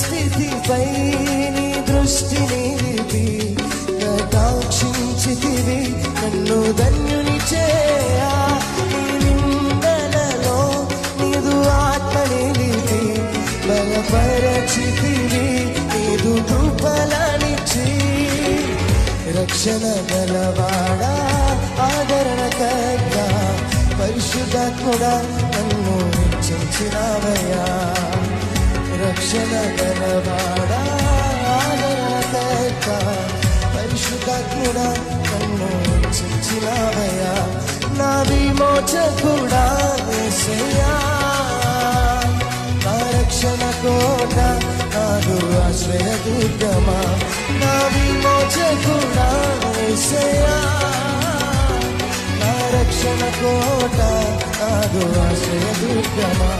స్థితిపై నీ దృష్టిని నిలిపి కటాక్షించితివి నన్ను ధన్యుని చేయా. నీ నిందలలో నీదు ఆత్మ నిలిపి బలపరచితివి నీదు కృపలనిచ్చి. రక్షణ గలవాడా ఆదరణకర్త పరిశుద్ధాత్ముడా నన్ను హెచ్చించినావయ్యా. రక్షణ గలవాడా ఆదరణకర్త పరిశుద్ధాత్ముడా నన్ను హెచ్చించినావయ్యా. నా విమోచకుడా యేసయ్యా, నా రక్షణ కోట నాదు ఆశ్రయ దుర్గమా. నా విమోచకుడా యేసయ్యా, నా రక్షణ కోట నాదు ఆశ్రయ దుర్గమా.